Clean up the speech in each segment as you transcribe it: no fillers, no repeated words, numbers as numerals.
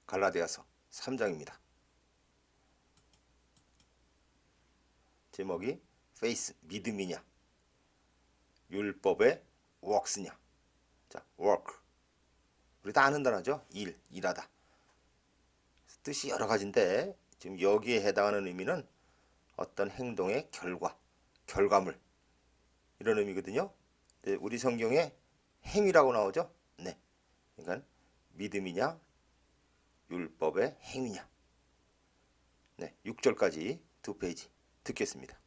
갈라디아서 3장입니다. 제목이 faith, 믿음이냐, 율법의 works냐. 자, work. 우리 다 아는 단어죠. 일하다. 뜻이 여러 가지인데 지금 여기에 해당하는 의미는 어떤 행동의 결과, 결과물 이런 의미거든요. 우리 성경에 행위라고 나오죠. 네. 그러니까 믿음이냐, 율법의 행위냐. 네, 6절까지 두 페이지 듣겠습니다.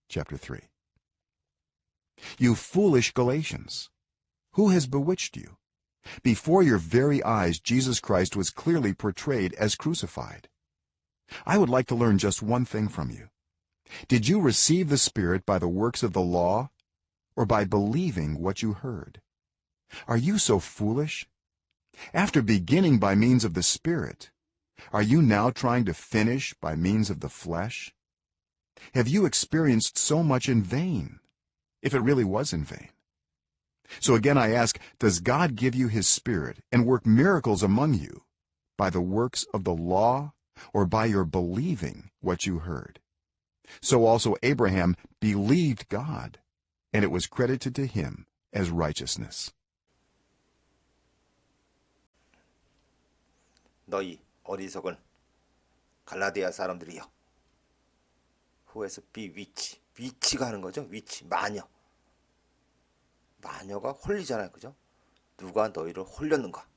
Chapter 3. You foolish Galatians! Who has bewitched you? Before your very eyes, Jesus Christ was clearly portrayed as crucified. I would like to learn just one thing from you. Did you receive the Spirit by the works of the law, or by believing what you heard? Are you so foolish? After beginning by means of the Spirit, are you now trying to finish by means of the flesh? Have you experienced so much in vain, if it really was in vain? So again I ask, does God give you his Spirit and work miracles among you by the works of the law, or by your believing what you heard? So also Abraham believed God, and it was credited to him as righteousness. 너희 어리석은 갈라디아 사람들이여. Who에서 bewitch. 위치가 하는 거죠. 위치, 마녀. 마녀가 홀리잖아요. 그죠? 누가 너희를 홀렸는가?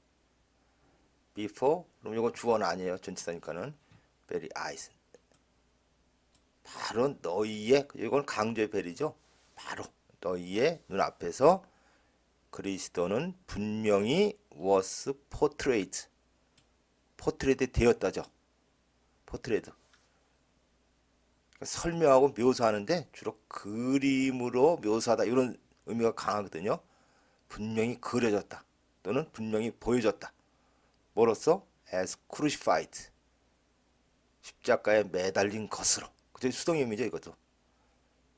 Before, 그럼 이거 주어는 아니에요. 전치사니까는 very eyes. 바로 너희의, 이건 강조의 벨이죠. 바로 너희의 눈앞에서 그리스도는 분명히 was portrayed. 포트레이트 되었다죠. 포트레이트. 설명하고 묘사하는데 주로 그림으로 묘사하다 이런 의미가 강하거든요. 분명히 그려졌다. 또는 분명히 보여졌다. 뭐로써? as crucified. 십자가에 매달린 것으로. 그죠? 수동의미죠, 이것도.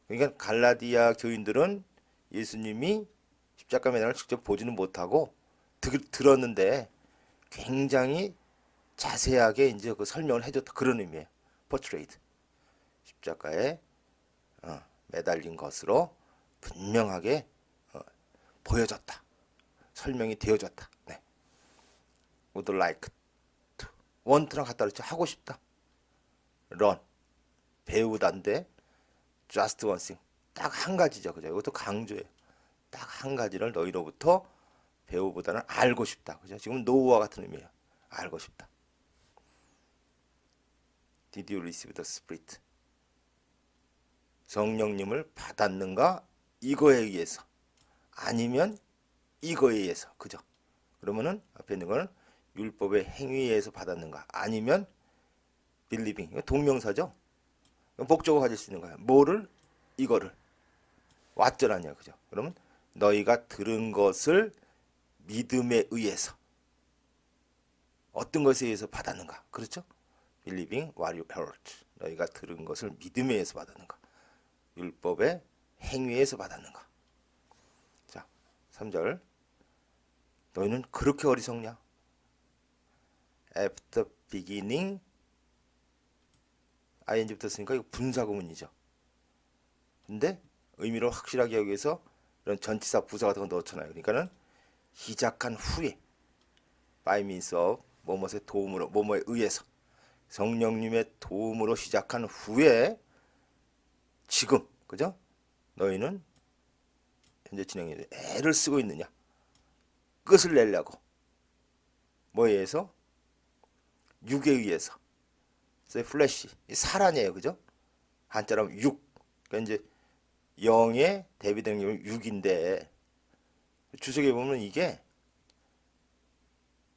그러니까 갈라디아 교인들은 예수님이 십자가 매달을 직접 보지는 못하고 들었는데 굉장히 자세하게 이제 그 설명을 해줬다. 그런 의미예요. portrayed. 십자가에 매달린 것으로 분명하게 보여졌다. 설명이 되어졌다. 네. would like to. want랑 갖다 그랬죠. 하고 싶다. run. 배우다인데 just one thing. 딱 한 가지죠. 그죠? 이것도 강조예요. 딱 한 가지를 너희로부터 배우보다는 알고 싶다. 그죠? 지금 know와 같은 의미예요. 알고 싶다. Did you receive the Spirit? 성령님을 받았는가? 이거에 의해서. 아니면 이거에 의해서. 그죠? 그러면은 앞에 있는 거는 율법의 행위에 의해서 받았는가? 아니면 believing. 이거 동명사죠? 목적어 가질 수 있는 거야. 뭐를? 이거를. 왓절 아니야. 그죠? 그러면 너희가 들은 것을 믿음에 의해서. 어떤 것에 의해서 받았는가? 그렇죠? believing what you heard. 너희가 들은 것을 믿음에 의해서 받았는가? 율법의 행위에서 받았는가? 자, 3절. 너희는 그렇게 어리석냐? After beginning ing 붙었으니까 이거 분사구문이죠. 근데 의미를 확실하게 하기 위해서 이런 전치사 부사 같은 거 넣잖아요. 그러니까는 시작한 후에 by means of 뭐뭐의 도움으로 뭐뭐에 의해서 성령님의 도움으로 시작한 후에 지금 그죠? 너희는 현재 진행에 애를 쓰고 있느냐? 끝을 내려고 뭐에 의해서? 육에 의해서. 플래시 살 아니에요, 그죠? 한자로 6. 그러니까 이제 0에 대비되는 게 6인데 주석에 보면 이게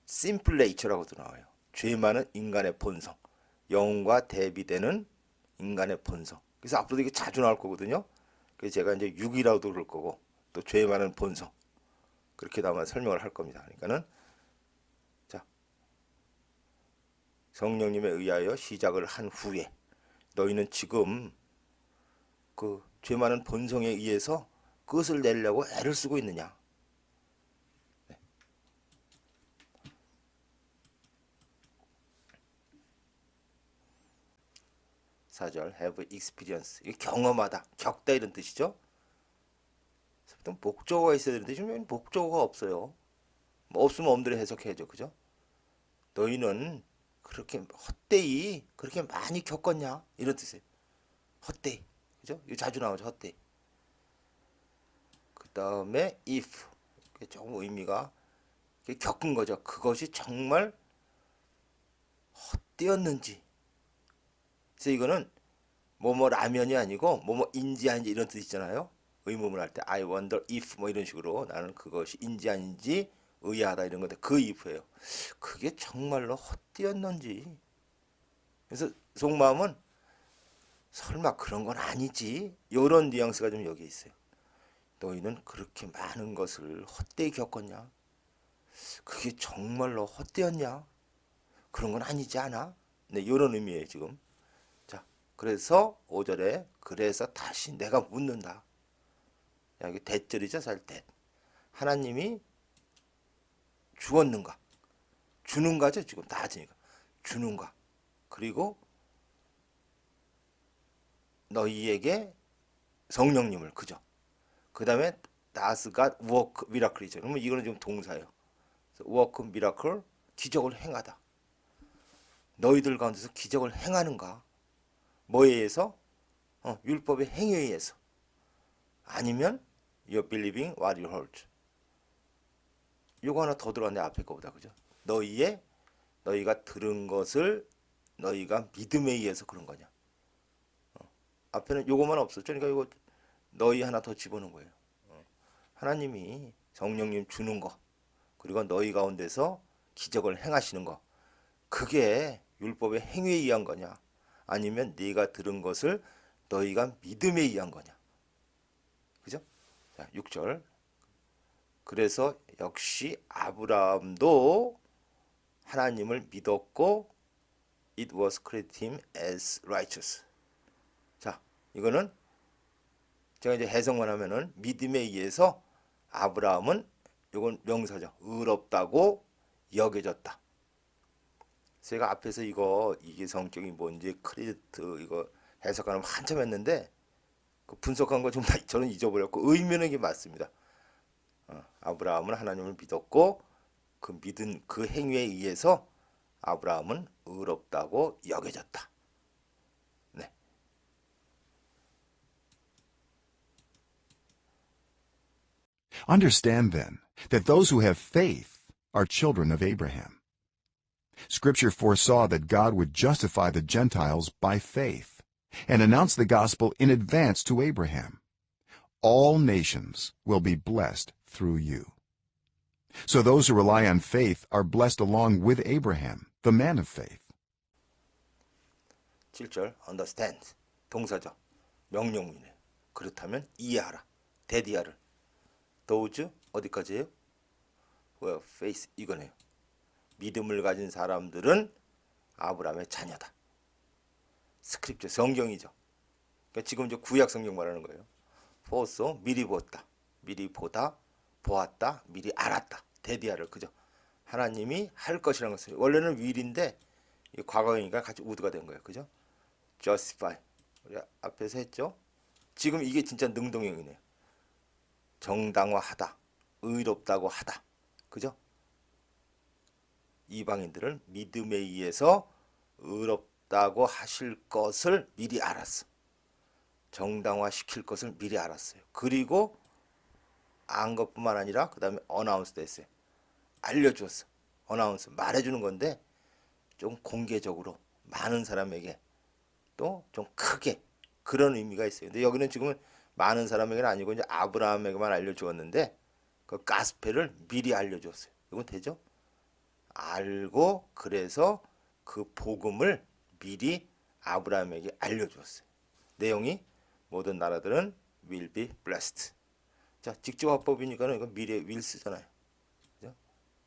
심플 네이처라고도 나와요. 죄 많은 인간의 본성. 0과 대비되는 인간의 본성. 그래서 앞으로도 이게 자주 나올 거거든요. 그래서 제가 이제 6이라고도 그럴 거고 또 죄 많은 본성. 그렇게 아마 설명을 할 겁니다. 그러니까는 자, 성령님에 의하여 시작을 한 후에 너희는 지금 그 죄 많은 본성에 의해서 그것을 내려고 애를 쓰고 있느냐. 네. 4절 have experience. 이게 경험하다, 겪다 이런 뜻이죠. 보통 목적어가 있어야 되는데 지금 목적어가 없어요. 뭐 없으면 엄대로 해석해야죠. 그죠? 너희는 그렇게 헛되이 그렇게 많이 겪었냐? 이런 뜻이에요. 헛되이. 그죠? 이거 자주 나오죠. 헛되이. 그 다음에 if. 조금 의미가 겪은 거죠. 그것이 정말 헛되었는지. 그래서 이거는 뭐뭐 라면이 아니고 뭐뭐인지 아닌지 이런 뜻 있잖아요. 의문을 할 때 I wonder if 뭐 이런 식으로 나는 그것이 인지 아닌지 의아하다 이런 건데 그 if예요. 그게 정말로 헛되었는지. 그래서 속마음은 설마 그런 건 아니지. 이런 뉘앙스가 좀 여기 있어요. 너희는 그렇게 많은 것을 헛되이 겪었냐? 그게 정말로 헛되었냐? 그런 건 아니지 않아? 네, 이런 의미예요 지금. 자, 그래서 5절에 그래서 다시 내가 묻는다. 야, 이게 대절이죠, 살 때. 하나님이 주었는가? 주는가죠, 지금 나아지니까. 주는가? 그리고 너희에게 성령님을 그죠? 그 다음에 does God work miracle이죠. 그러면 이거는 지금 동사예요. work miracle 기적을 행하다. 너희들 가운데서 기적을 행하는가? 뭐에 의해서? 율법의 행위에 의해서. 아니면 you're believing what you heard. 요거 하나 더 들어왔네 앞에 거보다 그죠? 너희가 들은 것을 너희가 믿음에 의해서 그런 거냐? 앞에는 요거만 없었죠. 그러니까 이거 너희 하나 더 집어넣은 거예요. 하나님이 성령님 주는 거 그리고 너희 가운데서 기적을 행하시는 거 그게 율법의 행위에 의한 거냐? 아니면 네가 들은 것을 너희가 믿음에 의한 거냐? 그죠? 자, 6절. 그래서 역시 아브라함도 하나님을 믿었고 it was credited him as righteous. 자, 이거는 제가 이제 해석만 하면은 믿음에 의해서 아브라함은 이건 명사죠. 의롭다고 여겨졌다. 제가 앞에서 이게 성격이 뭔지 크레디트 이거 해석하는 한참 했는데 그 분석한 거 좀 저는 잊어버렸고 의미는 이게 맞습니다. 아브라함은 하나님을 믿었고 그 믿은 그 행위에 의해서 아브라함은 의롭다고 여겨졌다. 네. Understand then that those who have faith are children of Abraham. Scripture foresaw that God would justify the Gentiles by faith and announce the gospel in advance to Abraham. All nations will be blessed through you. So those who rely on faith are blessed along with Abraham, the man of faith. 7절 understand 동사죠. 명령문이네요. 그렇다면 이해하라. 대디하를. those 어디까지예요? well, faith 이거네요. 믿음을 가진 사람들은 아브라함의 자녀다. 스크립트 성경이죠. 그러니까 지금 이제 구약 성경 말하는 거예요. foresaw 미리 보았다. 미리 보다 보았다. 미리 알았다. 대디하를 그죠? 하나님이 할 것이라는 것을 원래는 will인데 과거이니까 같이 would가 된 거예요. 그죠? justify 우리 앞에서 했죠. 지금 이게 진짜 능동형이네요. 정당화하다. 의롭다고 하다. 그죠? 이방인들을 믿음에 의해서 의롭다고 하실 것을 미리 알았어. 정당화시킬 것을 미리 알았어요. 그리고 안 것뿐만 아니라 그 다음에 어나운스 됐어요. 알려주었어. 어나운스 말해주는 건데 좀 공개적으로 많은 사람에게 또 좀 크게 그런 의미가 있어요. 근데 여기는 지금은 많은 사람에게는 아니고 이제 아브라함에게만 알려주었는데 그 가스펠을 미리 알려주었어요. 이건 되죠? 알고 그래서 그 복음을 미리 아브라함에게 알려주었어요. 내용이 모든 나라들은 will be blessed. 자, 직접화법이니까는 이거 미래 will 쓰잖아요. 그죠?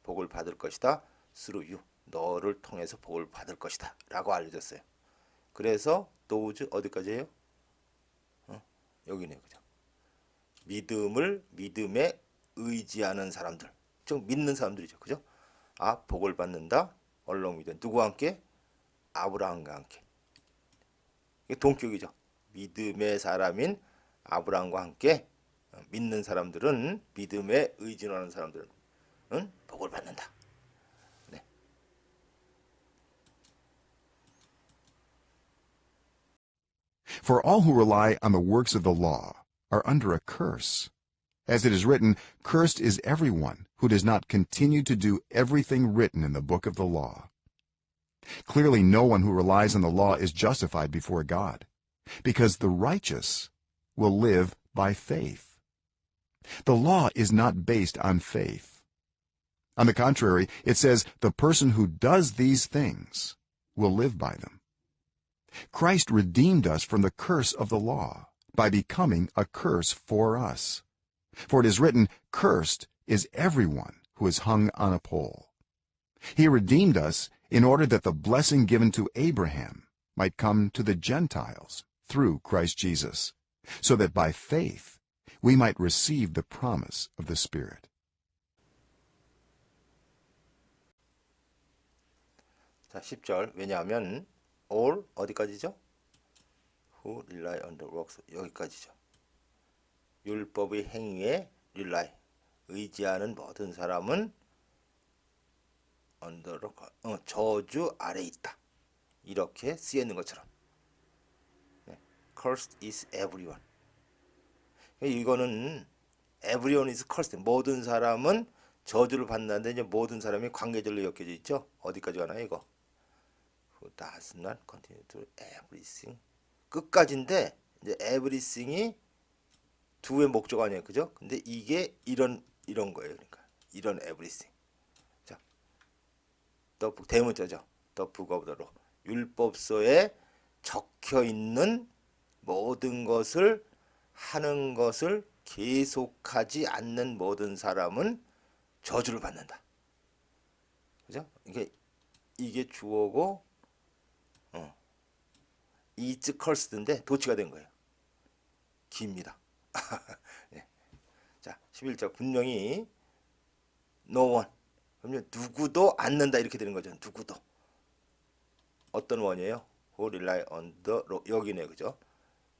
복을 받을 것이다. through you. 너를 통해서 복을 받을 것이다. 라고 알려졌어요. 그래서 those 어디까지예요? 여기네요. 그죠? 믿음에 의지하는 사람들. 즉 믿는 사람들이죠. 그죠? 아, 복을 받는다. 얼렁 믿어. 누구와 함께? 아브라함과 함께. 이게 동격이죠. 믿음의 사람인 아브라함과 함께 믿는 사람들은, 믿음에 의존하는 사람들은 복을 받는다. 네. For all who rely on the works of the law are under a curse. As it is written, cursed is everyone who does not continue to do everything written in the book of the law. Clearly, no one who relies on the law is justified before God, because the righteous will live by faith. The law is not based on faith. On the contrary, it says the person who does these things will live by them. Christ redeemed us from the curse of the law by becoming a curse for us. For it is written, cursed is everyone who is hung on a pole. He redeemed us in order that the blessing given to Abraham might come to the Gentiles through Christ Jesus, so that by faith we might receive the promise of the Spirit. 자, 10절. 왜냐하면 all 어디까지죠? who rely on the works 여기까지죠. 율법의 행위에 rely 의지하는 모든 사람은 under 저주 아래 있다. 이렇게 쓰여 있는 것처럼. 네. Cursed is everyone. 이거는 everyone is cursed. 모든 사람은 저주를 받는다는데 이제 모든 사람이 관계절로 엮여져 있죠. 어디까지 가나요, 이거? Who does not continue to everything. 끝까지인데 이제 everything이 두의 목적 아니에요, 그죠? 근데 이게 이런 거예요, 그러니까 이런 everything. 자, 대문자죠. The book of the law. 율법서에 적혀 있는 모든 것을 하는 것을 계속하지 않는 모든 사람은 저주를 받는다. 그죠? 이게 주어고 is cursed인데 도치가 된 거예요. 깁니다. 네. 자, 11절 분명히 no one. 그러면 누구도 않는다 이렇게 되는 거죠. 누구도. 어떤 원이에요? who rely on the law. 여기네, 그죠?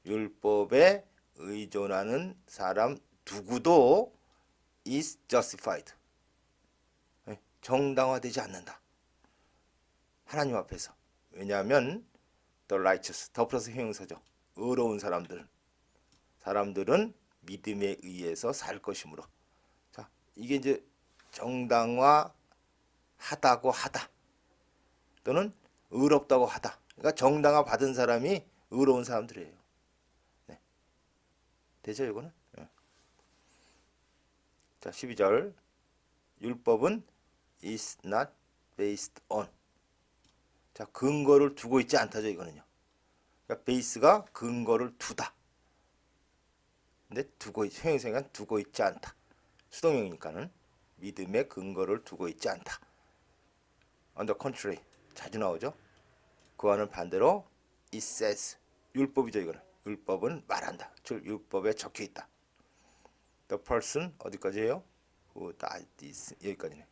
율법에 의존하는 사람 누구도 is justified. 정당화되지 않는다. 하나님 앞에서. 왜냐하면 the righteous, 더 플러스 형용사죠. 의로운 사람들은 믿음에 의해서 살 것이므로. 자, 이게 이제 정당화하다고 하다. 또는 의롭다고 하다. 그러니까 정당화 받은 사람이 의로운 사람들이에요. 네. 되죠, 이거는? 네. 자, 12절. 율법은 is not based on. 자, 근거를 두고 있지 않다죠, 이거는요. 그러니까 베이스가 근거를 두다. 근데 형용사가 두고 있지 않다. 수동형이니까는 믿음의 근거를 두고 있지 않다. On the contrary, 자주 나오죠. 그와는 반대로 it says, 율법이죠, 이거는. 율법은 말한다. 즉 율법에 적혀 있다. The person 어디까지예요? Who does this 여기까지네.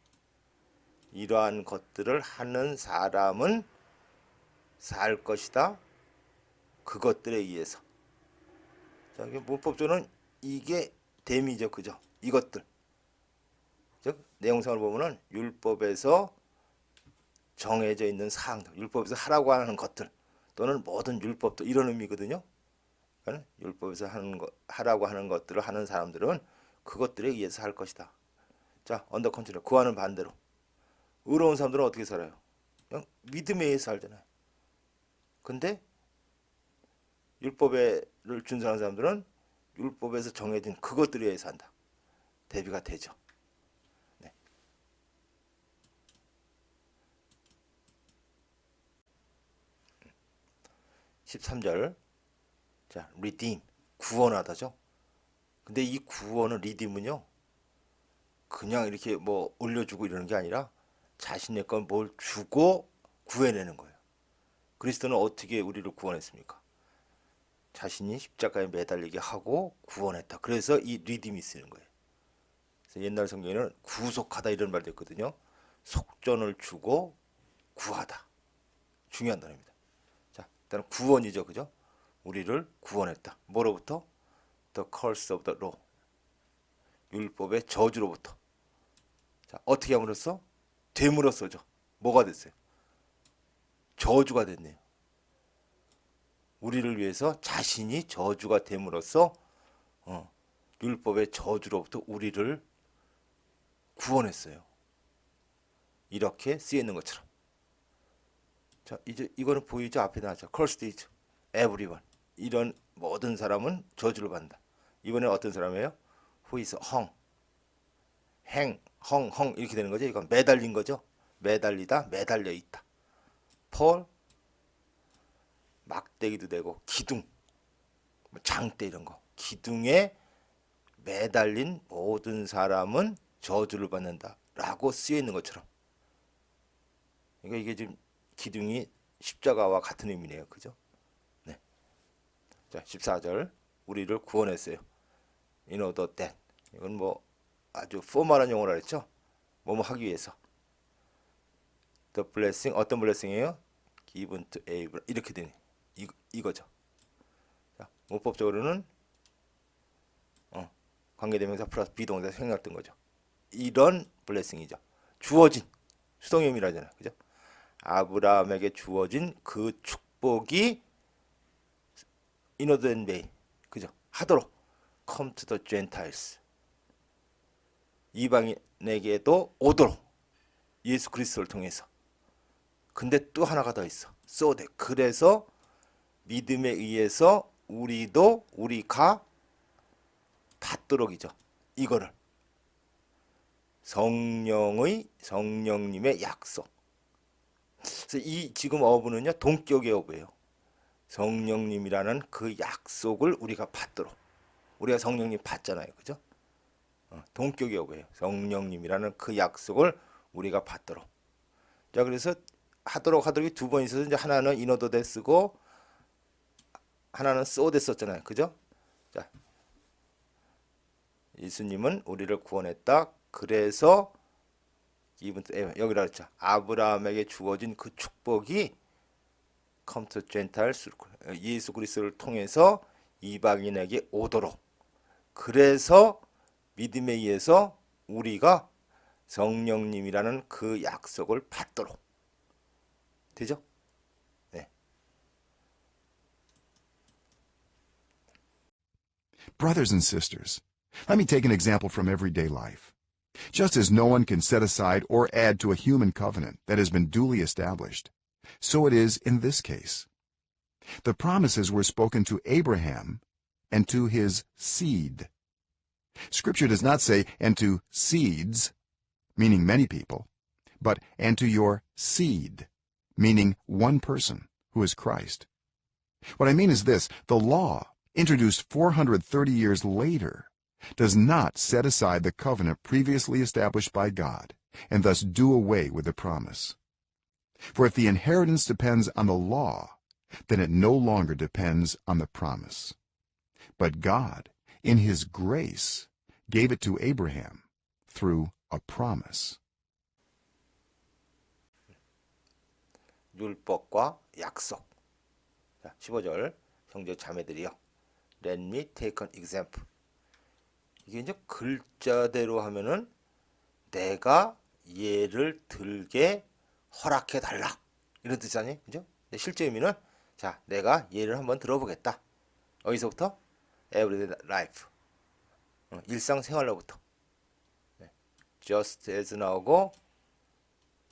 이러한 것들을 하는 사람은 살 것이다. 그것들에 의해서. 자, 문법적으로는 이게 댐이죠, 그죠? 이것들. 즉 내용상을 보면은 율법에서 정해져 있는 사항들, 율법에서 하라고 하는 것들 또는 모든 율법도 이런 의미거든요. 그러니까 율법에서 하라고 하는 것들을 하는 사람들은 그것들에 의해서 할 것이다. 자, 언더 컨트롤. 그와는 반대로. 의로운 사람들은 어떻게 살아요? 그냥 믿음에 의해서 살잖아요. 근데 율법을 준수하는 사람들은 율법에서 정해진 그것들에 의해서 한다. 대비가 되죠. 네. 13절. 자, redeem. 구원하다죠. 근데 이 구원은 redeem은요. 그냥 이렇게 뭐 올려주고 이러는 게 아니라 자신의 건 뭘 주고 구해내는 거예요. 그리스도는 어떻게 우리를 구원했습니까? 자신이 십자가에 매달리게 하고 구원했다. 그래서 이 리딤이 쓰는 거예요. 그래서 옛날 성경에는 구속하다 이런 말도 있거든요. 속전을 주고 구하다. 중요한 단어입니다. 자, 일단 구원이죠, 그죠? 우리를 구원했다. 뭐로부터? The curse of the law. 율법의 저주로부터. 자, 어떻게 함으로써? 됨으로써죠. 뭐가 됐어요? 저주가 됐네요. 우리를 위해서 자신이 저주가 됨으로써 율법의 저주로부터 우리를 구원했어요. 이렇게 쓰여 있는 것처럼. 자, 이제 이거는 보이죠? 앞에 나왔죠. Cursed is everyone. 이런 모든 사람은 저주를 받는다. 이번에 어떤 사람이에요? Who is hung. 헝 이렇게 되는 거죠. 이건 매달린 거죠. 매달리다, 매달려 있다. 폴, 막대기도 되고 기둥, 장대 이런 거. 기둥에 매달린 모든 사람은 저주를 받는다라고 쓰여 있는 것처럼. 그러니까 이게 지금 기둥이 십자가와 같은 의미네요. 그죠? 네. 자, 14절. 우리를 구원했어요. In order that. 이건 뭐 아주 포멀한 용어라 했죠. 뭐뭐 하기 위해서. The blessing 어떤 blessing이에요? Given to Abraham 이렇게 되네. 이거죠. 자, 문법적으로는 관계대명사 플러스 비동사 생략된 거죠. 이런 blessing이죠. 주어진 수동의미라잖아요. 그죠? 아브라함에게 주어진 그 축복이 in order and may 그죠? 하도록 come to the Gentiles 이방인에게도 오도록 예수 그리스도를 통해서. 근데 또 하나가 더 있어. so that 그래서 믿음에 의해서 우리가 받도록이죠. 이거를 성령님의 약속. 그래서 이 지금 어부는요 동격의 어부예요. 성령님이라는 그 약속을 우리가 받도록. 우리가 성령님 받잖아요, 그죠? 동격의 어부예요. 성령님이라는 그 약속을 우리가 받도록. 자, 그래서 하도록이 두 번 있어서 이제 하나는 인어도데 쓰고 하나는 쏘데 썼잖아요, 그죠? 자, 예수님은 우리를 구원했다. 그래서 여기라 했죠. 아브라함에게 주어진 그 축복이 come to Gentiles 예수 그리스도를 통해서 이방인에게 오도록. 그래서 믿음에 의해서 우리가 성령님이라는 그 약속을 받도록. 되죠? 네. Brothers and sisters, let me take an example from everyday life. Just as no one can set aside or add to a human covenant that has been duly established, so it is in this case. The promises were spoken to Abraham and to his seed. Scripture does not say, and to seeds, meaning many people, but and to your seed, meaning one person, who is Christ. What I mean is this: the law, introduced 430 years later, does not set aside the covenant previously established by God, and thus do away with the promise. For if the inheritance depends on the law, then it no longer depends on the promise. But God, in his grace, gave it to Abraham through a promise. 율법과 약속. 자, 15절. 형제 자매들이여. Let me take an example. 이게 이제 글자대로 하면은 내가 예를 들게 허락해 달라. 이런 뜻이 아니에요? 그죠? 실제 의미는 자, 내가 예를 한번 들어보겠다. 어디서부터? Everyday life. 일상생활로부터. Just as 나오고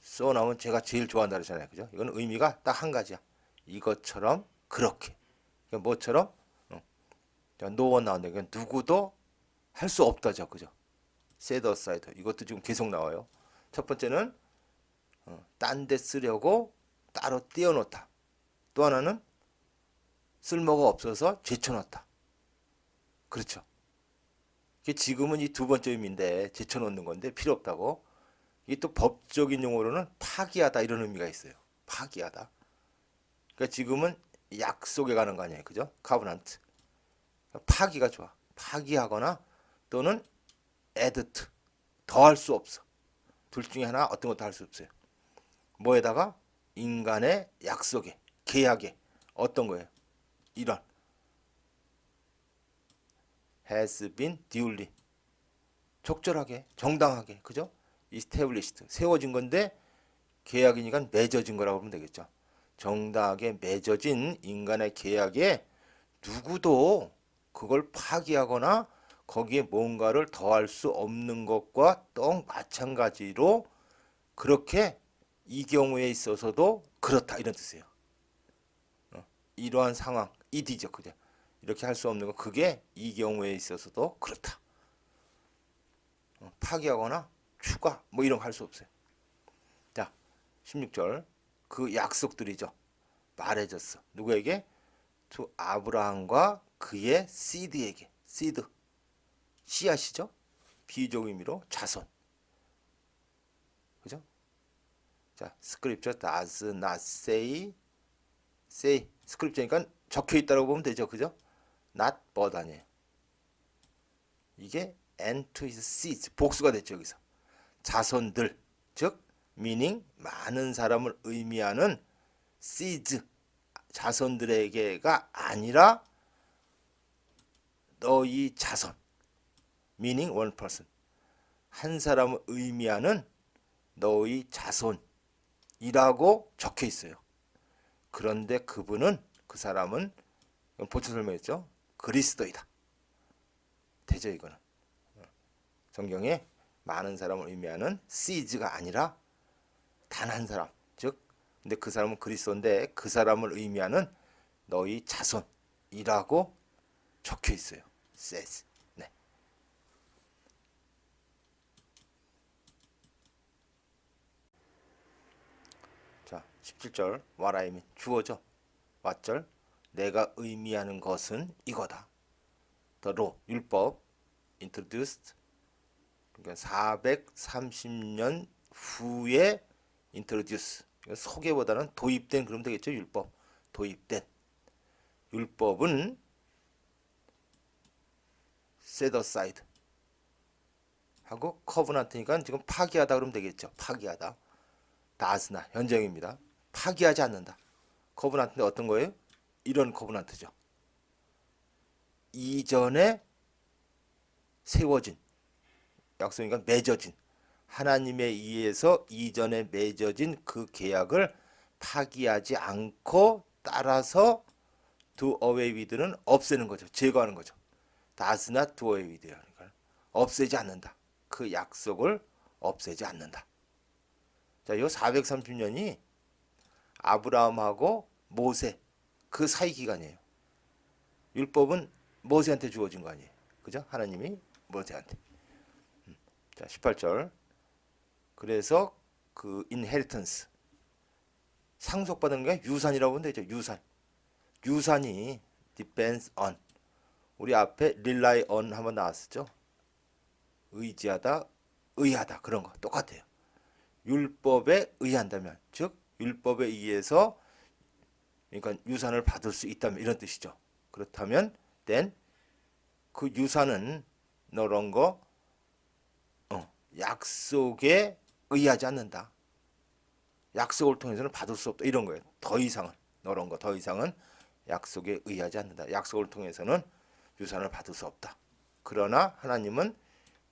so 나오면 제가 제일 좋아한다 그러잖아요. 그죠? 이건 의미가 딱 한 가지야. 이것처럼 그렇게. 그러니까 뭐처럼? no one 나온다. 그러니까 누구도 할 수 없다죠. 그죠? set aside. 이것도 지금 계속 나와요. 첫 번째는 딴 데 쓰려고 따로 띄워놓다. 또 하나는 쓸모가 없어서 제쳐놓다. 그렇죠. 지금은 이 두 번째 의미인데 제쳐놓는 건데 필요 없다고. 이게 또 법적인 용어로는 파기하다 이런 의미가 있어요. 파기하다. 그러니까 지금은 약속에 가는 거 아니에요. 그죠? 카브넌트. 파기가 좋아. 파기하거나 또는 에드트. 더 할 수 없어. 둘 중에 하나 어떤 것도 할 수 없어요. 뭐에다가 인간의 약속에, 계약에 어떤 거예요? 이런 has been duly 적절하게 정당하게 그죠? established 세워진 건데 계약이니까 맺어진 거라고 보면 되겠죠. 정당하게 맺어진 인간의 계약에 누구도 그걸 파기하거나 거기에 뭔가를 더할 수 없는 것과 또 마찬가지로 그렇게 이 경우에 있어서도 그렇다 이런 뜻이에요. 이러한 상황 이디죠 그죠? 이렇게 할 수 없는 거 그게 이 경우에 있어서도 그렇다. 파기하거나 추가 뭐 이런 거 할 수 없어요. 자 16절 그 약속들이죠. 말해졌어. 누구에게? to 아브라함과 그의 시드에게. 시드 씨앗이죠. 비유적 의미로 자손. 그죠? 자, scripture does not say 스크립처니까 적혀 있다고 보면 되죠. 그죠? not but 아니에요. 이게 and to his seeds 복수가 됐죠. 여기서. 자손들 즉 meaning 많은 사람을 의미하는 seeds 자손들에게가 아니라 너희 자손 meaning one person 한 사람을 의미하는 너희 자손이라고 적혀 있어요. 그런데 그분은 그 사람은 보충 설명했죠. 그리스도이다. 되죠 이거는. 성경에 많은 사람을 의미하는 시즈가 아니라 단 한 사람 즉 근데 그 사람은 그리스도인데 그 사람을 의미하는 너희 자손이라고 적혀 있어요. says. 네. 자, 17절 what I mean 주어죠. 왓절 내가 의미하는 것은 이거다. The law 율법 introduced 그러니까 430년 후에 introduce 소개보다는 도입된 그러면 되겠죠. 율법 도입된 율법은 set aside 하고 covenant니까 지금 파기하다 그러면 되겠죠. 파기하다 다스나 현정입니다. 파기하지 않는다. covenant인데 어떤 거예요? 이런 covenant죠. 이전에 세워진 약속이니까 맺어진 하나님에 의해서 이전에 맺어진 그 계약을 파기하지 않고 따라서 do away with는 없애는 거죠. 제거하는 거죠. does not do away with 그러니까 없애지 않는다. 그 약속을 없애지 않는다. 자, 이 430년이 아브라함하고 모세 그 사이 기간이에요. 율법은 모세한테 주어진 거 아니에요. 그죠? 하나님이 모세한테. 자, 18절. 그래서 그 inheritance 상속받은 게 유산이라고 보면 되죠. 유산. 유산이 depends on 우리 앞에 rely on 한번 나왔었죠. 의지하다, 의하다 그런 거 똑같아요. 율법에 의한다면 즉 율법에 의해서 그러니까 유산을 받을 수 있다면 이런 뜻이죠. 그렇다면 then 그 유산은 no longer 약속에 의하지 않는다. 약속을 통해서는 받을 수 없다. 이런 거예요. 더 이상은 너런 거 더 이상은 약속에 의하지 않는다. 약속을 통해서는 유산을 받을 수 없다. 그러나 하나님은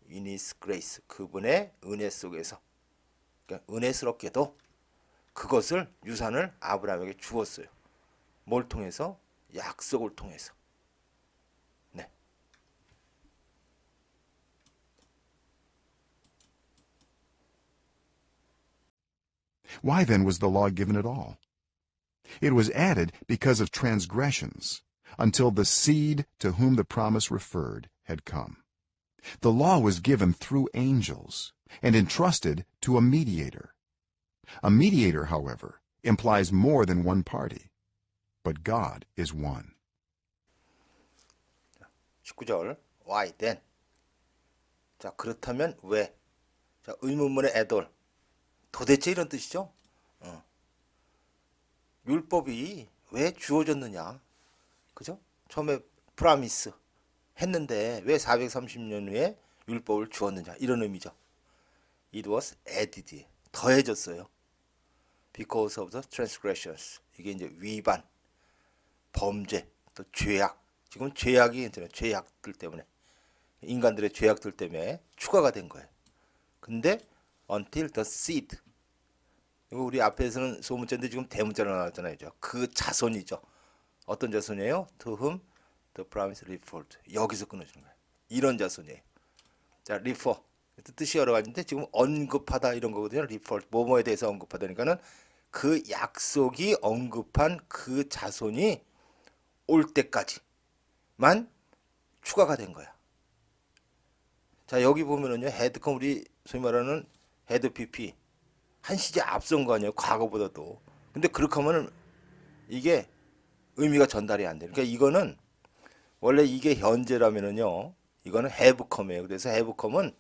in His grace 그분의 은혜 속에서 그러니까 은혜스럽게도 그것을 유산을 아브라함에게 주었어요. 뭘 통해서? 약속을 통해서. 네. Why then was the law given at all? It was added because of transgressions, until the seed to whom the promise referred had come. The law was given through angels and entrusted to a mediator. A mediator, however, implies more than one party, but God is one. 19절 Why then? 자, 그렇다면 왜? 자, 의문문의 애돌 도대체 이런 뜻이죠. 율법이 왜 주어졌느냐? 그죠? 처음에 프라미스 했는데 왜 430년 후에 율법을 주었느냐? 이런 의미죠. It was added. 더해졌어요. Because of the transgressions. 이게 이제 위반, 범죄, 또 죄악. 지금 죄악이 있잖아요. 죄악들 때문에. 인간들의 죄악들 때문에 추가가 된 거예요. 근데 until the seed, 이거 우리 앞에서는 소문자인데 지금 대문자로 나왔잖아요. 그 자손이죠. 어떤 자손이에요? To whom the promise referred. 여기서 끊어주는 거예요. 이런 자손이에요. 자, refer. 뜻이 여러 가지인데 지금 언급하다 이런 거거든요. refer. 뭐뭐에 대해서 언급하다니까는 그 약속이 언급한 그 자손이 올 때까지만 추가가 된 거야. 자, 여기 보면은요, 헤드컴 우리 소위 말하는 헤드 PP 한 시제 앞선 거 아니에요, 과거보다도. 근데 그렇게 하면은 이게 의미가 전달이 안 돼. 그러니까 이거는 원래 이게 현재라면은요, 이거는 havecome예요. 그래서 havecome은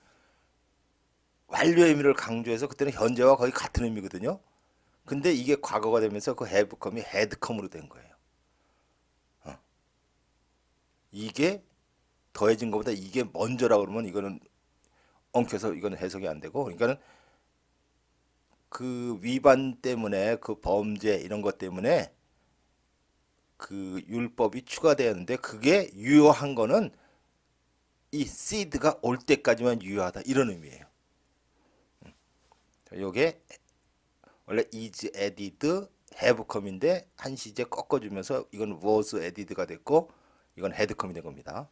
완료의 의미를 강조해서 그때는 현재와 거의 같은 의미거든요. 근데 이게 과거가 되면서 그 havecome이 hadcome으로 된 거예요. 이게 더해진 것보다 이게 먼저라고 그러면 이거는 엉켜서 이거는 해석이 안 되고, 그러니까는 그 위반 때문에 그 범죄 이런 것 때문에 그 율법이 추가되었는데 그게 유효한 거는 이 seed가 올 때까지만 유효하다 이런 의미예요. 요게 원래 is added have come인데 한 시제 꺾어주면서 이건 was added가 됐고 이건 had come이 된 겁니다.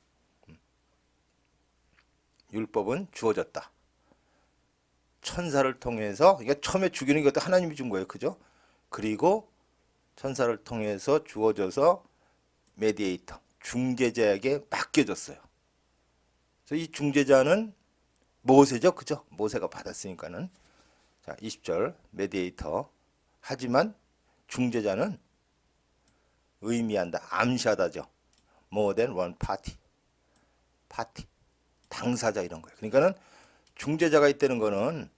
율법은 주어졌다. 천사를 통해서, 그러니까 처음에 주기는 것도 하나님이 준 거예요. 그죠? 그리고 천사를 통해서 주어져서 메디에이터, 중재자에게 맡겨졌어요. 그래서 이 중재자는 모세죠. 그죠? 모세가 받았으니까는. 자, 20절 메디에이터. 하지만 중재자는 의미한다, 암시하다죠. more than one party. 파티. 당사자 이런 거예요. 그러니까는 중재자가 있다는 거는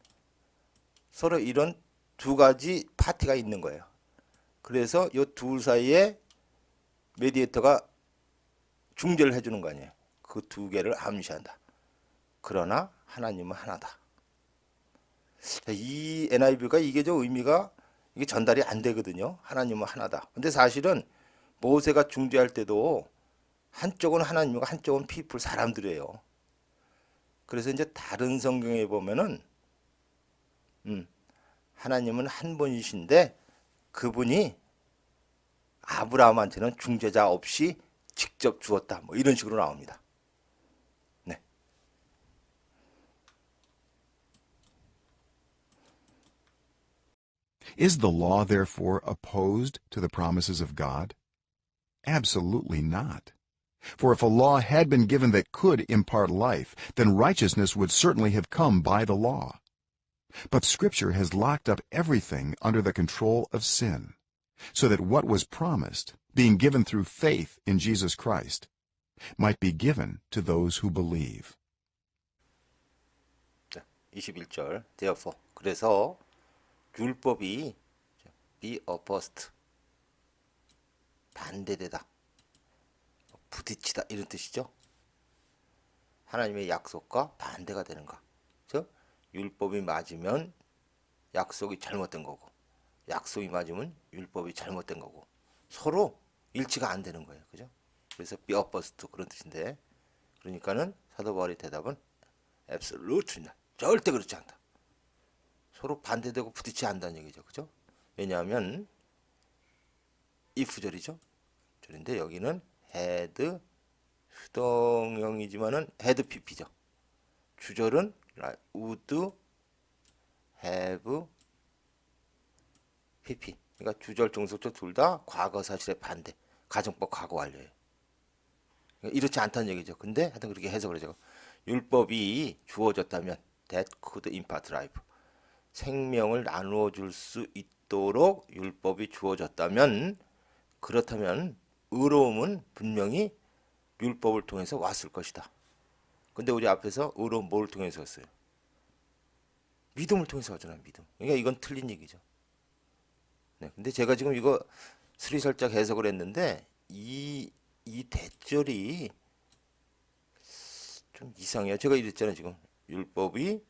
서로 이런 두 가지 파티가 있는 거예요. 그래서 이 둘 사이에 메디에이터가 중재를 해주는 거 아니에요. 그 두 개를 암시한다. 그러나 하나님은 하나다. 이 NIV가 이게 좀 의미가 이게 전달이 안 되거든요. 하나님은 하나다. 근데 사실은 모세가 중재할 때도 한쪽은 하나님이고 한쪽은 피플 사람들이에요. 그래서 이제 다른 성경에 보면은 하나님은 한 분이신데 그분이 아브라함한테는 중재자 없이 직접 주었다. 뭐 이런 식으로 나옵니다. 네. Is the law therefore opposed to the promises of God? Absolutely not. For if a law had been given that could impart life, then righteousness would certainly have come by the law. But Scripture has locked up everything under the control of sin, so that what was promised, being given through faith in Jesus Christ, might be given to those who believe. 21절 therefore 그래서 율법이 be opposed 반대되다, 부딪히다 이런 뜻이죠. 하나님의 약속과 반대가 되는 거. 즉 율법이 맞으면 약속이 잘못된 거고 약속이 맞으면 율법이 잘못된 거고 서로 일치가 안 되는 거예요. 그죠? 그래서 be opposed 그런 뜻인데, 그러니까는 사도 바울의 대답은 absolutely not. 절대 그렇지 않다. 서로 반대되고 부딪히지 않다는 얘기죠. 그죠? 왜냐하면 if절이죠. 절인데 여기는 had 수동형이지만은 had pp죠. 주절은 would have pp. 그러니까 주절 종속절 둘 다 과거 사실의 반대. 가정법 과거 완료예요. 그러니까 이렇지 않다는 얘기죠. 근데 하여튼 그렇게 해석을 하죠. 율법이 주어졌다면 that could impart life. 생명을 나누어 줄 수 있도록 율법이 주어졌다면, 그렇다면 의로움은 분명히 율법을 통해서 왔을 것이다. 근데 우리 앞에서 의로움 뭘 통해서 왔어요? 믿음을 통해서 왔잖아요. 믿음. 그러니까 이건 틀린 얘기죠. 네, 근데 제가 지금 이거 스리살짝 해석을 했는데 이 대절이 좀 이상해요. 제가 이랬잖아요. 지금 율법이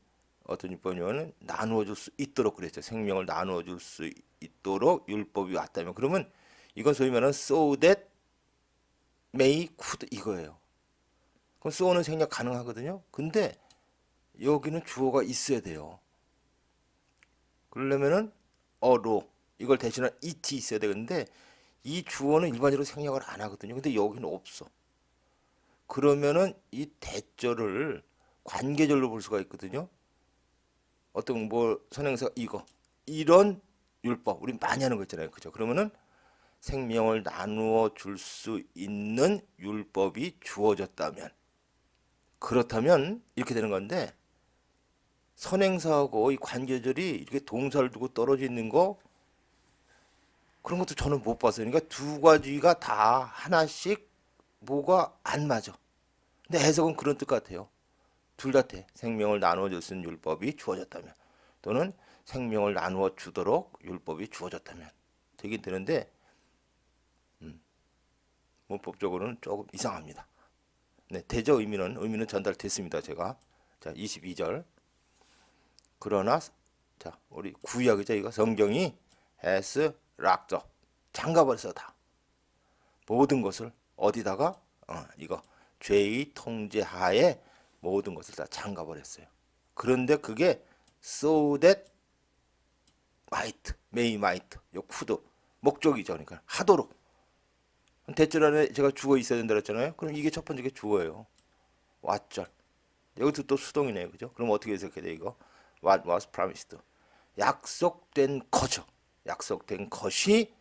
어떤 율법이냐면 나누어 줄 수 있도록 그랬죠. 생명을 나누어 줄 수 있도록 율법이 왔다면, 그러면 이건 소위 말하는 so that may could 이거예요. 그럼 so는 생략 가능하거든요. 근데 여기는 주어가 있어야 돼요. 그러려면은 로 이걸 대신할 it 있어야 되는데 이 주어는 일반적으로 생략을 안 하거든요. 근데 여기는 없어. 그러면은 이 대절을 관계절로 볼 수가 있거든요. 어떤 뭐 선행사 이거 이런 율법 우리 많이 하는 거 있잖아요. 그죠? 그러면은 생명을 나누어 줄 수 있는 율법이 주어졌다면 그렇다면 이렇게 되는 건데 선행사하고 이 관계절이 이렇게 동사를 두고 떨어져 있는 거 그런 것도 저는 못 봤어요. 그러니까 두 가지가 다 하나씩 뭐가 안 맞아. 근데 해석은 그런 뜻 같아요. 둘 다 돼. 생명을 나누어 줄 수 있는 율법이 주어졌다면 또는 생명을 나누어 주도록 율법이 주어졌다면 되긴 되는데 문법적으로는 조금 이상합니다. 네, 대저 의미는 전달됐습니다. 제가 자 22절 그러나 자 우리 구약이죠. 이거 성경이 has locked up 잠가버렸어 다 모든 것을 어디다가 이거 죄의 통제하에 모든 것을 다 잠가버렸어요. 그런데 그게 so that might 요 쿠도 목적이죠. 그러니까 하도록 대절 안에 제가 주어 있어야 된다 그랬잖아요. 그럼 이게 첫 번째 게 주어예요. 왓절 여기도 또 수동이네요. 그죠? 그럼 어떻게 해석해야 돼 이거? What was promised 약속된 거죠. 약속된 것이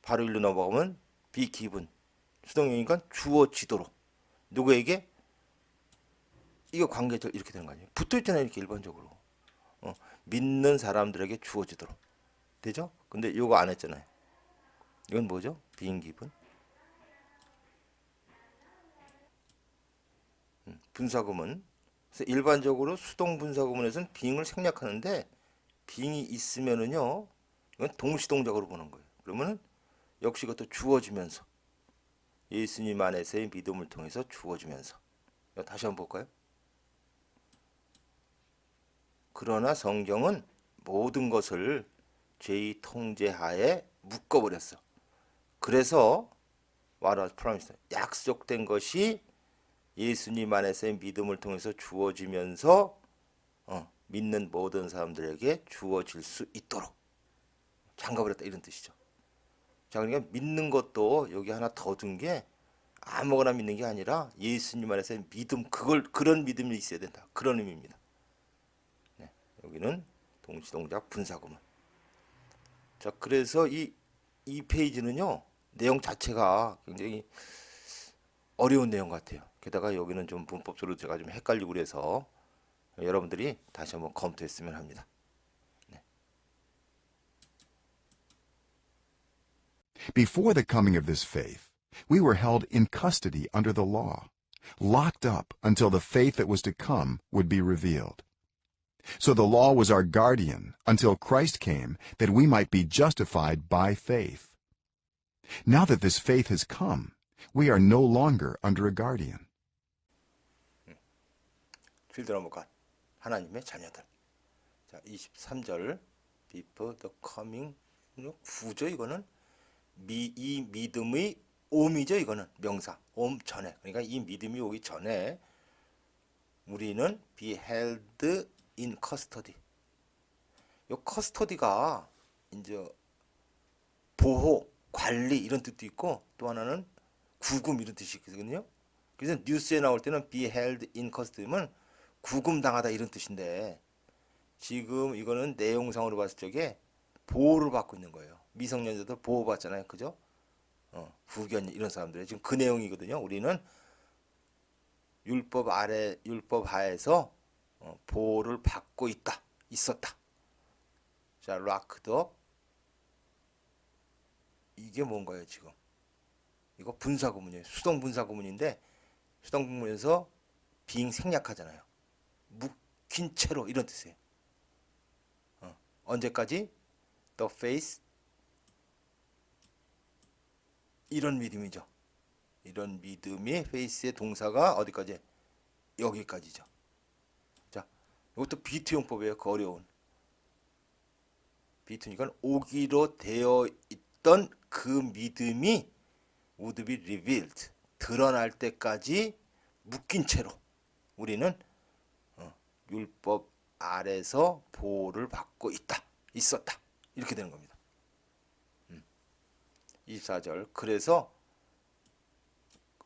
바로 일로 넘어가면 be given 수동이니까 주어지도록 누구에게? 이거 관계절 이렇게 되는 거 아니에요? 붙어있잖아요. 이렇게 일반적으로 믿는 사람들에게 주어지도록 되죠? 근데 이거 안 했잖아요. 이건 뭐죠? being given 분사구문 그래서 일반적으로 수동 분사구문에서는 being을 생략하는데 being이 있으면은요 이건 동시동작으로 보는 거예요. 그러면은 역시 이것도 주어지면서 예수님 안에서의 믿음을 통해서 주어지면서 다시 한번 볼까요? 그러나 성경은 모든 것을 죄의 통제하에 묶어버렸어. 그래서 what was promised 약속된 것이 예수님 안에서의 믿음을 통해서 주어지면서 믿는 모든 사람들에게 주어질 수 있도록 잠가버렸다 이런 뜻이죠. 자, 그러니까 믿는 것도 여기 하나 더 둔 게 아무거나 믿는 게 아니라 예수님 안에서의 믿음 그런 믿음이 있어야 된다. 그런 의미입니다. 네, 여기는 동시동작 분사구문. 자, 그래서 이 페이지는요 내용 자체가 굉장히 어려운 내용 같아요. 게다가 여기는 좀 문법적으로 제가 좀 헷갈리고 그래서 여러분들이 다시 한번 검토했으면 합니다. 네. Before the coming of this faith, we were held in custody under the law, locked up until the faith that was to come would be revealed. So the law was our guardian until Christ came that we might be justified by faith. Now that this faith has come, we are no longer under a guardian. 필드넘버 갓 하나님의 자녀들. 자, 23절 before the coming 구죠 이거는 이 믿음의 옴이죠 이거는 명사 옴 전에 그러니까 이 믿음이 오기 전에 우리는 be held in custody. 요 custody가 이제 보호, 관리 이런 뜻도 있고 또 하나는 구금 이런 뜻이 있거든요. 그래서 뉴스에 나올 때는 be held in custody면 구금당하다 이런 뜻인데 지금 이거는 내용상으로 봤을 적에 보호를 받고 있는 거예요. 미성년자들 보호받잖아요. 그죠? 후견 이런 사람들 지금 그 내용이거든요. 우리는 율법 하에서 보호를 받고 있었다. 자, locked up 이게 뭔가요 지금? 이거 분사구문이에요. 수동 분사구문인데 수동 구문에서 being 생략하잖아요. 묶인 채로 이런 뜻이에요. 언제까지? The faith 이런 믿음이죠. 이런 믿음이 faith의 동사가 어디까지? 여기까지죠. 자, 이것도 비투용법이에요. 그 어려운. 비투니까 오기로 되어 있던 그 믿음이 would be revealed 드러날 때까지 묶인 채로 우리는 율법 아래서 보호를 받고 있었다. 이렇게 되는 겁니다. 24절. 그래서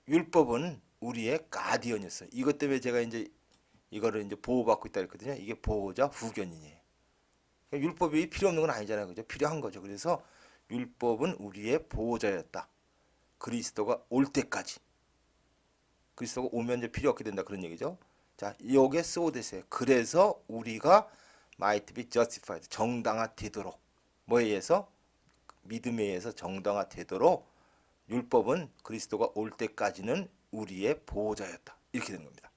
율법은 우리의 가디언이었어요. 이것 때문에 제가 이제 이거를 이제 보호받고 있다 했거든요. 이게 보호자 후견인이에요. 율법이 필요 없는 건 아니잖아요. 그죠? 필요한 거죠. 그래서 율법은 우리의 보호자였다. 그리스도가 올 때까지. 그리스도가 오면 이제 필요 없게 된다. 그런 얘기죠. 자, 여기에 쓰오데스예요. 그래서 우리가 might be justified. 정당화되도록. 뭐에 의해서? 믿음에 의해서 정당화되도록 율법은 그리스도가 올 때까지는 우리의 보호자였다. 이렇게 되는 겁니다.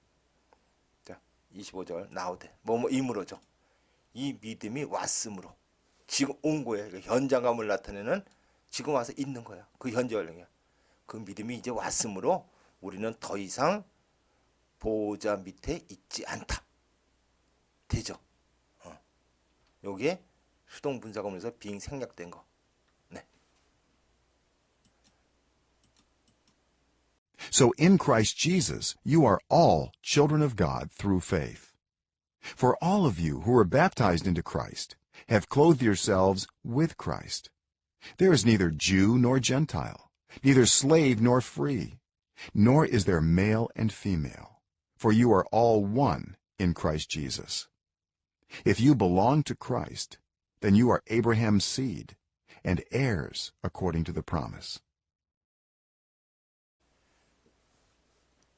자, 25절 나오되 뭐뭐 이므로죠. 이 믿음이 왔으므로 지금 온 거예요. 현장감을 나타내는 지금 와서 있는 거야. 그 현재 완료야. 그 믿음이 이제 왔으므로 우리는 더 이상 보호자 밑에 있지 않다. 되죠. 여기에 수동분사구문에서 being 생략된 거. 네. So in Christ Jesus, you are all children of God through faith. For all of you who are baptized into Christ have clothed yourselves with Christ. There is neither Jew nor Gentile, neither slave nor free, nor is there male and female, for you are all one in Christ Jesus. If you belong to Christ, then you are Abraham's seed and heirs according to the promise.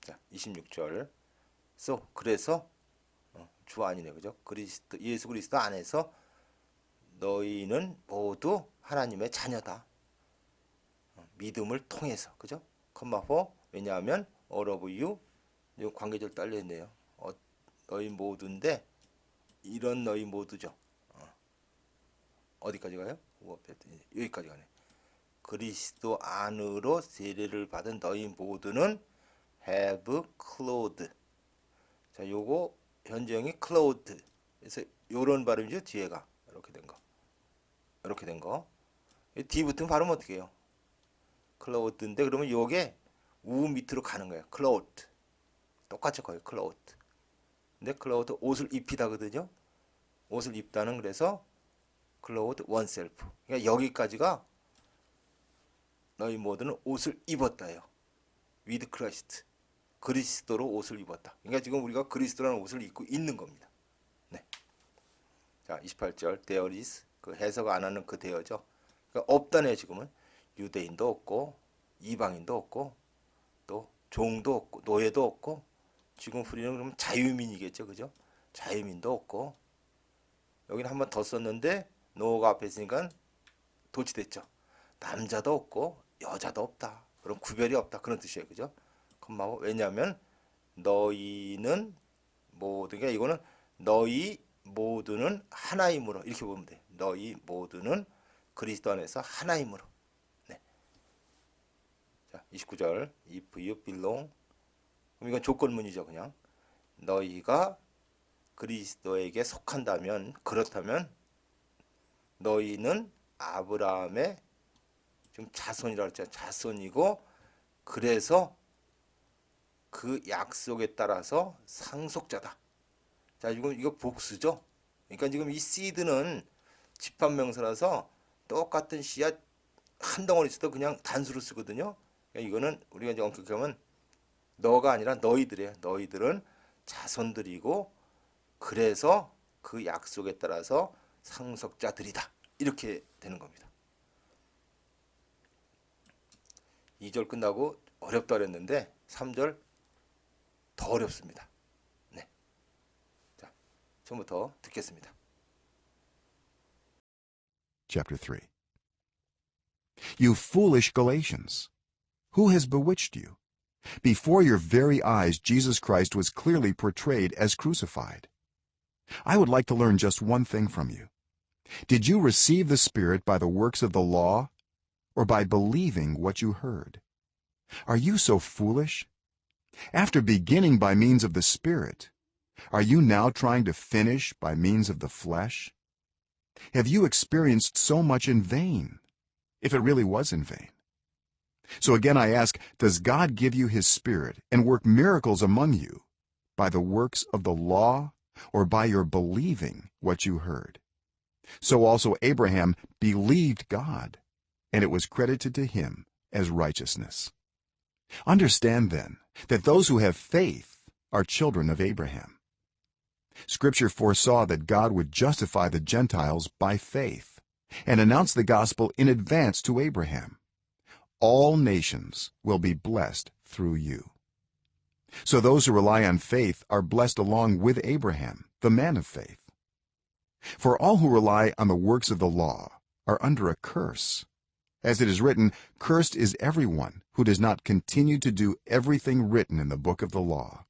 자, 26절. 그래서 주 안이네. 그죠? 그리스도 예수 그리스도 안에서 너희는 모두 하나님의 자녀다. 믿음을 통해서. 그죠? 컴마 4. 왜냐하면 all of you 관계절 딸려 있네요. 너희 모두인데 이런 너희 모두죠. 어디까지 가요? 여기까지 가네. 그리스도 안으로 세례를 받은 너희 모두는 have clothed. 자, 요거 현재형이 clothed. 그래서 요런 발음이죠. 뒤에가 이렇게 된 거. 이렇게 된 거. 뒤 붙으면 발음 어떻게 해요? clothed인데 그러면 요게 우 밑으로 가는 거예요. clothed. 똑같이 거예요. clothed. 근데 clothed 옷을 입히다거든요. 옷을 입다는 그래서 clothed oneself. 그러니까 여기까지가 너희 모두는 옷을 입었다요. with Christ. 그리스도로 옷을 입었다. 그러니까 지금 우리가 그리스도라는 옷을 입고 있는 겁니다. 네. 자, 28절. there is. 그 해석 안 하는 그 there죠. 그러니까 없다네요, 지금은. 유대인도 없고 이방인도 없고 또 종도 없고 노예도 없고 지금 우리는 그러면 자유민이겠죠. 그죠? 자유민도 없고 여기는 한 번 더 썼는데 노가 앞에 있으니까 도치됐죠. 남자도 없고 여자도 없다. 그럼 구별이 없다. 그런 뜻이에요. 그죠? 컴마고 왜냐하면 너희는 모두 그러니까 이거는 너희 모두는 하나이므로 이렇게 보면 돼. 너희 모두는 그리스도 안에서 하나이므로. 네. 자, 29절. If you belong. 그럼 이건 조건문이죠, 그냥. 너희가 그리스도에게 속한다면 그렇다면 너희는 아브라함의 지금 자손이라고 했잖아요. 자손이고 그래서 그 약속에 따라서 상속자다. 자, 이거 복수죠. 그러니까 지금 이 씨드는 집합명사라서 똑같은 씨앗 한 덩어리 있어도 그냥 단수로 쓰거든요. 그러니까 이거는 우리가 이제 엄격하면 너가 아니라 너희들이에요. 너희들은 자손들이고 그래서 그 약속에 따라서 상속자들이다. 이렇게 되는 겁니다. 2절 끝나고 어렵다 그랬는데 3절 더 어렵습니다. 네. 자, 처음부터 듣겠습니다. Chapter 3. You foolish Galatians! Who has bewitched you? Before your very eyes, Jesus Christ was clearly portrayed as crucified. I would like to learn just one thing from you. Did you receive the Spirit by the works of the law, or by believing what you heard? Are you so foolish? After beginning by means of the Spirit, are you now trying to finish by means of the flesh? Have you experienced so much in vain, if it really was in vain? So again I ask, does God give you his Spirit and work miracles among you by the works of the law, or by your believing what you heard? So also Abraham believed God, and it was credited to him as righteousness. Understand then that those who have faith are children of Abraham. Scripture foresaw that God would justify the Gentiles by faith and announce the gospel in advance to Abraham. All nations will be blessed through you. So those who rely on faith are blessed along with Abraham, the man of faith. For all who rely on the works of the law are under a curse. As it is written, cursed is everyone who does not continue to do everything written in the book of the law.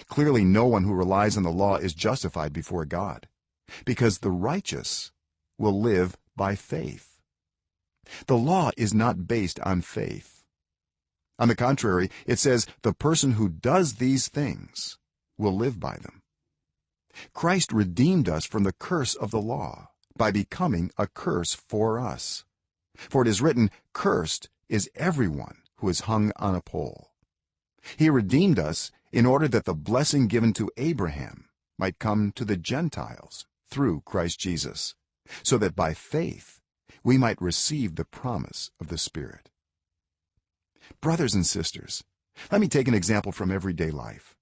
Clearly, no one who relies on the law is justified before God, because the righteous will live by faith. The law is not based on faith. On the contrary, it says the person who does these things will live by them. Christ redeemed us from the curse of the law by becoming a curse for us. For it is written, cursed is everyone who is hung on a pole. He redeemed us in order that the blessing given to Abraham might come to the Gentiles through Christ Jesus, so that by faith we might receive the promise of the Spirit. Brothers and sisters, let me take an example from everyday life.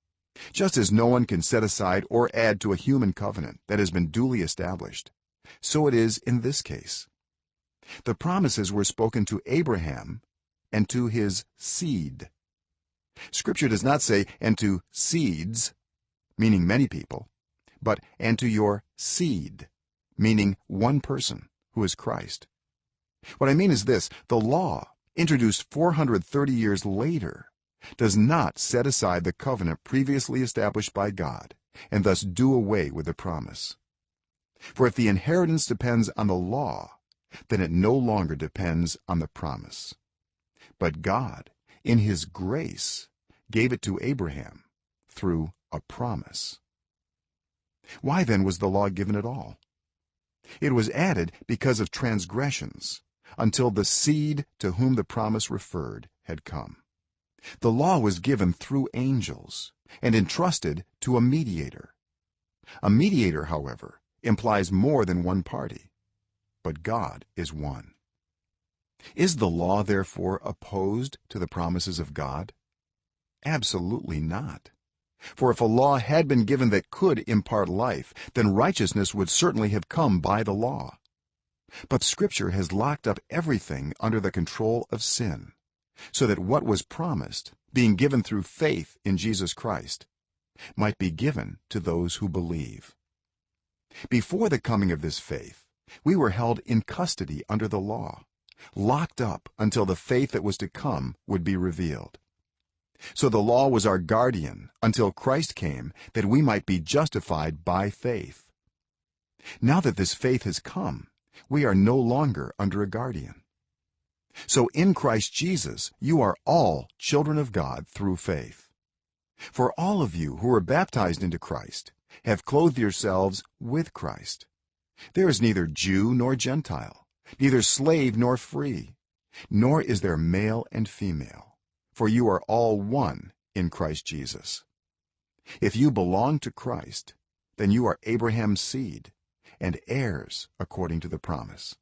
Just as no one can set aside or add to a human covenant that has been duly established, so it is in this case. The promises were spoken to Abraham and to his seed. Scripture does not say and to seeds, meaning many people, but and to your seed, meaning one person, who is Christ. What I mean is this: the law, introduced 430 years later, does not set aside the covenant previously established by God and thus do away with the promise. For if the inheritance depends on the law, then it no longer depends on the promise. But God, in his grace, gave it to Abraham through a promise. Why then was the law given at all? It was added because of transgressions, until the seed to whom the promise referred had come. The law was given through angels and entrusted to a mediator. A mediator, however, implies more than one party, but God is one. Is the law therefore opposed to the promises of God? Absolutely not. For if a law had been given that could impart life, then righteousness would certainly have come by the law. But Scripture has locked up everything under the control of sin, so that what was promised, being given through faith in Jesus Christ, might be given to those who believe. Before the coming of this faith, we were held in custody under the law, locked up until the faith that was to come would be revealed. So the law was our guardian until Christ came, that we might be justified by faith. Now that this faith has come, we are no longer under a guardian. So in Christ Jesus you are all children of God through faith. For all of you who are baptized into Christ have clothed yourselves with Christ. There is neither Jew nor Gentile, neither slave nor free, nor is there male and female, for you are all one in Christ Jesus. If you belong to Christ, then you are Abraham's seed and heirs according to the promise.